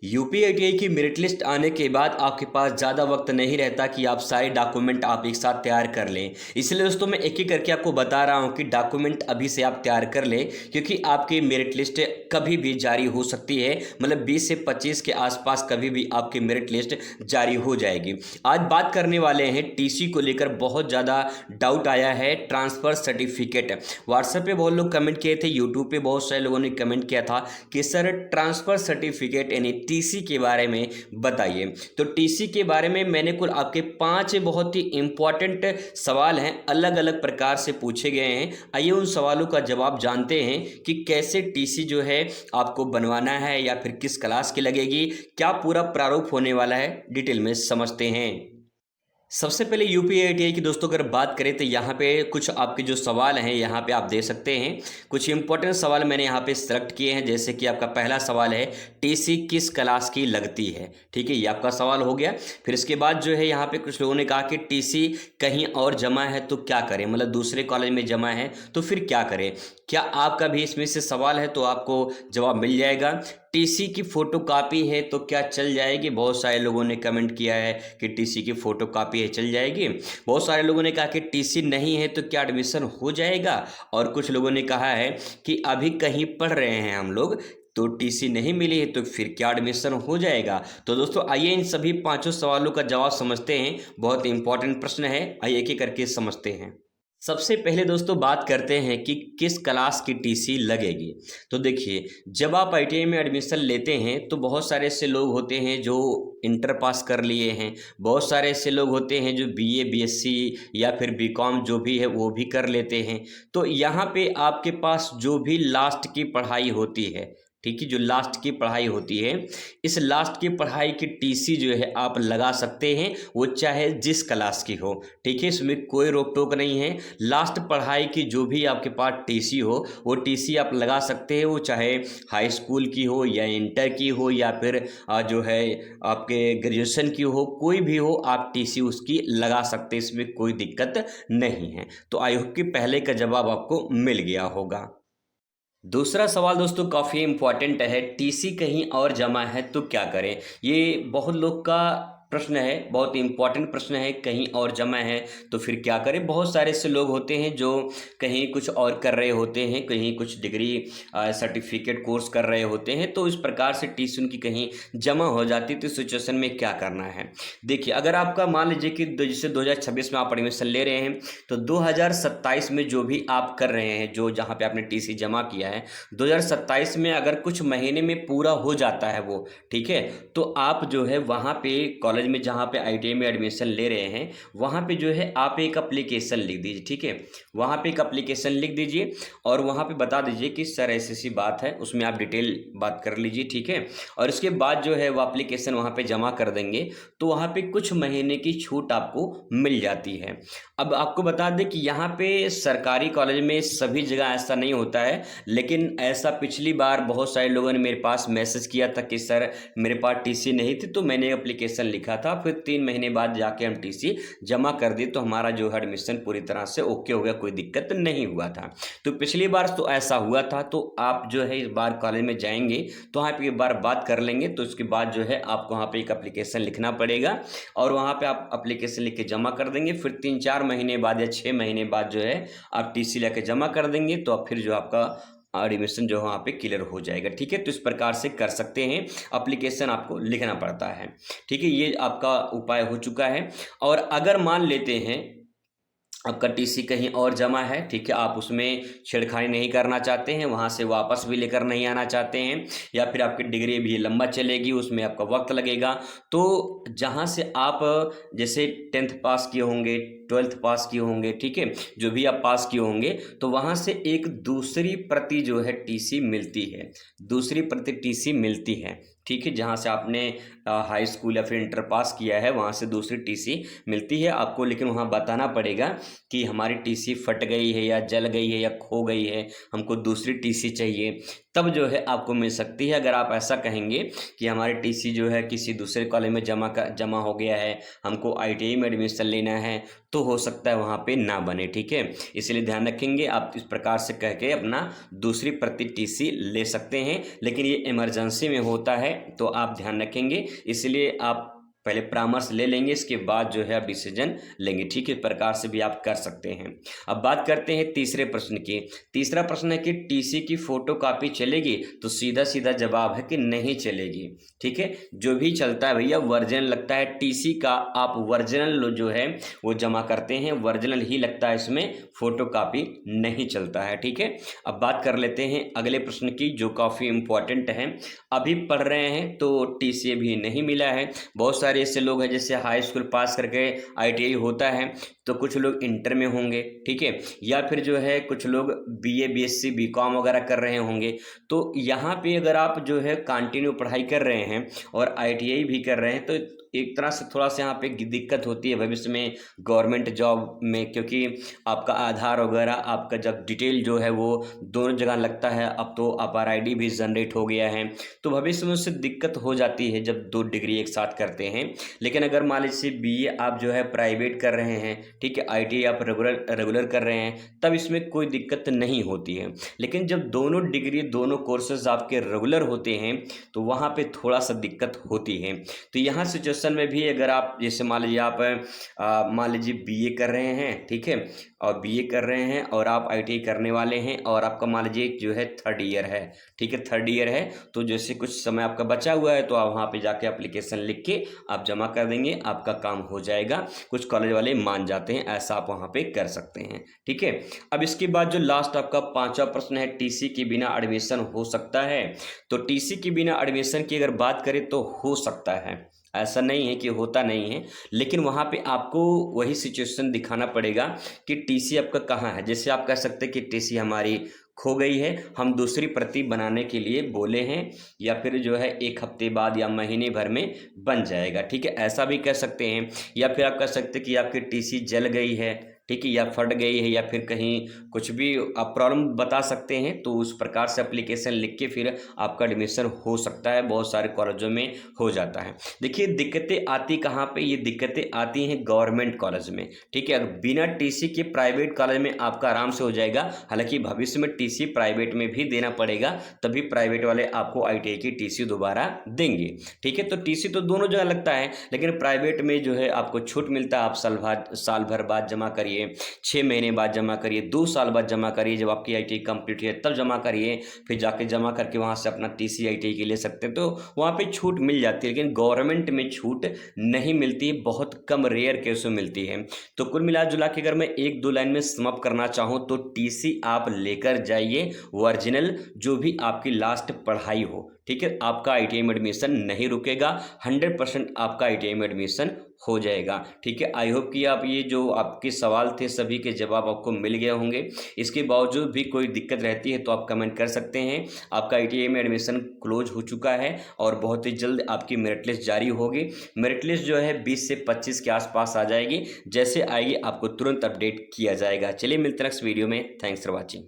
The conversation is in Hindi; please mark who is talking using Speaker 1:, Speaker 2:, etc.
Speaker 1: यूपी आईटीआई की मेरिट लिस्ट आने के बाद आपके पास ज़्यादा वक्त नहीं रहता कि आप सारे डॉक्यूमेंट आप एक साथ तैयार कर लें। इसलिए दोस्तों मैं एक एक करके आपको बता रहा हूं कि डॉक्यूमेंट अभी से आप तैयार कर लें, क्योंकि आपकी मेरिट लिस्ट कभी भी जारी हो सकती है। मतलब 20 से 25 के आसपास कभी भी आपकी मेरिट लिस्ट जारी हो जाएगी। आज बात करने वाले हैं टीसी को लेकर। बहुत ज़्यादा डाउट आया है ट्रांसफ़र सर्टिफिकेट। व्हाट्सएप पे बहुत लोग कमेंट किए थे, यूट्यूब पे बहुत सारे लोगों ने कमेंट किया था कि सर ट्रांसफ़र सर्टिफिकेट यानी टीसी के बारे में बताइए। तो टीसी के बारे में मैंने कुल आपके 5 बहुत ही इंपॉर्टेंट सवाल हैं, अलग अलग प्रकार से पूछे गए हैं। आइए उन सवालों का जवाब जानते हैं कि कैसे टीसी जो है आपको बनवाना है या फिर किस क्लास की लगेगी, क्या पूरा प्रारूप होने वाला है, डिटेल में समझते हैं। सबसे पहले यूपी आईटीआई की दोस्तों अगर बात करें तो यहाँ पे कुछ आपके जो सवाल हैं यहाँ पे आप दे सकते हैं। कुछ इंपॉर्टेंट सवाल मैंने यहाँ पे सेलेक्ट किए हैं, जैसे कि आपका पहला सवाल है टीसी किस क्लास की लगती है। ठीक है, ये आपका सवाल हो गया। फिर इसके बाद जो है यहाँ पे कुछ लोगों ने कहा कि टीसी कहीं और जमा है तो क्या करें, मतलब दूसरे कॉलेज में जमा है तो फिर क्या करें। क्या आपका भी इसमें से सवाल है तो आपको जवाब मिल जाएगा। टीसी की फ़ोटोकॉपी है तो क्या चल जाएगी। बहुत सारे लोगों ने कमेंट किया है कि टीसी की फ़ोटोकॉपी है चल जाएगी। बहुत सारे लोगों ने कहा कि टीसी नहीं है तो क्या एडमिशन हो जाएगा। और कुछ लोगों ने कहा है कि अभी कहीं पढ़ रहे हैं हम लोग तो टीसी नहीं मिली है तो फिर क्या एडमिशन हो जाएगा। तो दोस्तों आइए इन सभी पांचों सवालों का जवाब समझते हैं। बहुत इंपॉर्टेंट प्रश्न है, आइए एक एक करके समझते हैं। सबसे पहले दोस्तों बात करते हैं कि किस क्लास की टीसी लगेगी। तो देखिए, जब आप आईटीआई में एडमिशन लेते हैं तो बहुत सारे ऐसे लोग होते हैं जो इंटर पास कर लिए हैं, बहुत सारे ऐसे लोग होते हैं जो बीए बीएससी या फिर बीकॉम जो भी है वो भी कर लेते हैं। तो यहाँ पे आपके पास जो भी लास्ट की पढ़ाई होती है, ठीक है, जो लास्ट की पढ़ाई होती है, इस लास्ट की पढ़ाई की टीसी जो है आप लगा सकते हैं, वो चाहे जिस क्लास की हो। ठीक है, इसमें कोई रोक टोक नहीं है। लास्ट पढ़ाई की जो भी आपके पास टीसी हो वो टीसी आप लगा सकते हैं, वो चाहे हाई स्कूल की हो या इंटर की हो या फिर जो है आपके ग्रेजुएशन की हो, कोई भी हो आप टीसी उसकी लगा सकते हैं, इसमें कोई दिक्कत नहीं है। तो आई होप कि पहले का जवाब आपको मिल गया होगा। दूसरा सवाल दोस्तों काफ़ी इम्पोर्टेंट है, टीसी कहीं और जमा है तो क्या करें। ये बहुत लोग का प्रश्न है, बहुत इंपॉर्टेंट प्रश्न है, कहीं और जमा है तो फिर क्या करें। बहुत सारे ऐसे लोग होते हैं जो कहीं कुछ और कर रहे होते हैं, कहीं कुछ डिग्री सर्टिफिकेट कोर्स कर रहे होते हैं, तो इस प्रकार से टीसी उनकी कहीं जमा हो जाती है। तो इस सिचुएशन में क्या करना है, देखिए, अगर आपका मान लीजिए कि जैसे 2026 में आप एडमिशन ले रहे हैं तो 2027 में जो भी आप कर रहे हैं, जो जहाँ पे आपने टीसी जमा किया है 2027 में अगर कुछ महीने में पूरा हो जाता है वो, ठीक है, तो आप जो है वहाँ पे कॉलेज में जहाँ पे आईटीआई में एडमिशन ले रहे हैं वहाँ पे जो है आप एक एप्लीकेशन लिख दीजिए। ठीक है, वहाँ पे एक एप्लीकेशन लिख दीजिए और वहाँ पे बता दीजिए कि सर ऐसी ऐसी बात है, उसमें आप डिटेल बात कर लीजिए। ठीक है, और उसके बाद जो है वो एप्लीकेशन वहाँ पे जमा कर देंगे तो वहाँ पे कुछ महीने की छूट आपको मिल जाती है। अब आपको बता दें कि यहाँ पे सरकारी कॉलेज में सभी जगह ऐसा नहीं होता है, लेकिन ऐसा पिछली बार बहुत सारे लोगों ने मेरे पास मैसेज किया था कि सर मेरे पास टीसी नहीं थी तो मैंने एप्लीकेशन लिखा था, फिर 3 महीने बाद जाके हम टीसी जमा कर दिए तो हमारा जो है एडमिशन पूरी तरह से ओके हो गया, कोई दिक्कत नहीं हुआ था। तो पिछली बार तो ऐसा हुआ था, तो आप जो है इस बार कॉलेज में जाएंगे तो वहाँ पे एक बार बात कर लेंगे, तो उसके बाद जो है आपको वहाँ पे एक एप्लीकेशन लिखना पड़ेगा और वहाँ पे आप एप्लीकेशन लिख के जमा कर देंगे। फिर 3-4 महीने बाद या 6 महीने बाद जो है आप टीसी लेके जमा कर देंगे तो अब फिर जो आपका एडमिशन जो है वहाँ पे क्लियर हो जाएगा। ठीक है, तो इस प्रकार से कर सकते हैं, एप्लीकेशन आपको लिखना पड़ता है। ठीक है, ये आपका उपाय हो चुका है। और अगर मान लेते हैं आपका टीसी कहीं और जमा है, ठीक है, आप उसमें छेड़खानी नहीं करना चाहते हैं, वहाँ से वापस भी लेकर नहीं आना चाहते हैं, या फिर आपकी डिग्री भी लंबा चलेगी, उसमें आपका वक्त लगेगा, तो जहाँ से आप जैसे 10th पास किए होंगे, 12th पास किए होंगे, ठीक है, जो भी आप पास किए होंगे, तो वहाँ से एक दूसरी प्रति जो है टीसी मिलती है, दूसरी प्रति टीसी मिलती है। ठीक है, जहाँ से आपने हाई स्कूल या फिर इंटर पास किया है वहाँ से दूसरी टीसी मिलती है आपको, लेकिन वहाँ बताना पड़ेगा कि हमारी टीसी फट गई है या जल गई है या खो गई है, हमको दूसरी टीसी चाहिए। तब जो है आपको मिल सकती है। अगर आप ऐसा कहेंगे कि हमारी टीसी जो है किसी दूसरे कॉलेज में जमा हो गया है, हमको आईटीआई में एडमिशन लेना है, तो हो सकता है वहाँ पे ना बने, ठीक है। इसलिए ध्यान रखेंगे, आप इस प्रकार से कह के अपना दूसरी प्रति टीसी ले सकते हैं, लेकिन ये इमरजेंसी में होता है तो आप ध्यान रखेंगे। इसलिए आप पहले परामर्श ले लेंगे, इसके बाद जो है आप डिसीजन लेंगे, ठीक है। इस प्रकार से भी आप कर सकते हैं। अब बात करते हैं तीसरे प्रश्न की। तीसरा प्रश्न है कि टीसी की फोटो कॉपी चलेगी, तो सीधा सीधा जवाब है कि नहीं चलेगी, ठीक है। जो भी चलता है भैया वर्जिनल लगता है, टीसी का आप वर्जिनल जो है वो जमा करते हैं, वर्जिनल ही लगता है, इसमें फोटो कॉपी नहीं चलता है, ठीक है। अब बात कर लेते हैं अगले प्रश्न की, जो काफ़ी इंपॉर्टेंट है। अभी पढ़ रहे हैं तो टीसी भी नहीं मिला है। बहुत सारे ऐसे लोग हैं जैसे हाई स्कूल पास करके आईटीआई होता है, तो कुछ लोग इंटर में होंगे, ठीक है, या फिर जो है कुछ लोग बीए बीएससी बीकॉम वगैरह कर रहे होंगे। तो यहाँ पे अगर आप जो है कंटिन्यू पढ़ाई कर रहे हैं और आईटीआई भी कर रहे हैं, तो एक तरह से थोड़ा सा यहाँ पे दिक्कत होती है भविष्य में गवर्नमेंट जॉब में, क्योंकि आपका आधार वगैरह आपका जब डिटेल जो है वो दोनों जगह लगता है। अब तो अपार आईडी भी जनरेट हो गया है, तो भविष्य में उससे दिक्कत हो जाती है जब 2 डिग्री एक साथ करते हैं। लेकिन अगर मान लीजिए बीए आप जो है प्राइवेट कर रहे हैं, ठीक है, आईटीआई आप रेगुलर कर रहे हैं, तब इसमें कोई दिक्कत नहीं होती है। लेकिन जब दोनों डिग्री दोनों कोर्सेज आपके रेगुलर होते हैं तो वहाँ पे थोड़ा सा दिक्कत होती है। तो यहाँ सिचुएशन में भी अगर आप जैसे मान लीजिए आप मान लीजिए बीए कर रहे हैं, ठीक है, और बीए कर रहे हैं और आप आईटीआई करने वाले हैं, और आपका मान लीजिए जो है 3rd ईयर है, ठीक है, 3rd ईयर है, तो जैसे कुछ समय आपका बचा हुआ है तो आप वहाँ पे जाके एप्लीकेशन लिख के आप जमा कर देंगे, आपका काम हो जाएगा। कुछ कॉलेज वाले मान जाते हैं, ऐसा आप वहाँ पे कर सकते हैं, ठीक है। अब इसके बाद जो लास्ट आपका 5वां प्रश्न है, टीसी के बिना एडमिशन हो सकता है। तो टीसी के बिना एडमिशन की अगर बात करें तो हो सकता है, ऐसा नहीं है कि होता नहीं है, लेकिन वहाँ पे आपको वही सिचुएशन दिखाना पड़ेगा कि टीसी आपका कहाँ है। जैसे आप कह सकते हैं कि टीसी हमारी खो गई है, हम दूसरी प्रति बनाने के लिए बोले हैं, या फिर जो है 1 हफ्ते बाद या महीने भर में बन जाएगा, ठीक है, ऐसा भी कह सकते हैं। या फिर आप कह सकते हैं कि आपकी टीसी जल गई है, ठीक है, या फट गई है, या फिर कहीं कुछ भी आप प्रॉब्लम बता सकते हैं, तो उस प्रकार से एप्लीकेशन लिख के फिर आपका एडमिशन हो सकता है। बहुत सारे कॉलेजों में हो जाता है। देखिए दिक्कतें आती कहाँ पे, ये दिक्कतें आती हैं गवर्नमेंट कॉलेज में, ठीक है। अगर बिना टीसी के प्राइवेट कॉलेज में आपका आराम से हो जाएगा, हालांकि भविष्य में टीसी प्राइवेट में भी देना पड़ेगा, तभी प्राइवेट वाले आपको आईटीआई की टीसी दोबारा देंगे, ठीक है। तो टीसी तो दोनों जगह लगता है, लेकिन प्राइवेट में जो है आपको छूट मिलता है, आप साल भर बाद जमा करिए, 6 महीने बाद जमा करिए, 2 साल बाद जमा करिए, जब आपकी आईटीआई कंप्लीट है तब जमा करिए, फिर जाके जमा करके वहां से अपना टीसी आईटीआई के ले सकते हैं, तो वहां पे छूट मिल जाती है। लेकिन गवर्नमेंट में छूट नहीं मिलती, बहुत कम रेयर केस में मिलती है। तो कुल मिला जुला के अगर मैं 1-2 लाइन में समाप्त करना चाहूँ तो टीसी आप लेकर जाइए ओरिजिनल, जो भी आपकी लास्ट पढ़ाई हो, ठीक है, आपका आईटीआई में एडमिशन नहीं रुकेगा, 100% आपका आईटीआई में एडमिशन हो जाएगा, ठीक है। आई होप कि आप ये जो आपके सवाल थे सभी के जवाब आपको मिल गए होंगे। इसके बावजूद भी कोई दिक्कत रहती है तो आप कमेंट कर सकते हैं। आपका आईटीआई में एडमिशन क्लोज हो चुका है और बहुत ही जल्द आपकी मेरिट लिस्ट जारी होगी। मेरिट लिस्ट जो है 20 से 25 के आसपास आ जाएगी, जैसे आएगी आपको तुरंत अपडेट किया जाएगा। चलिए मिलते हैं नेक्स्ट वीडियो में। Thanks for watching.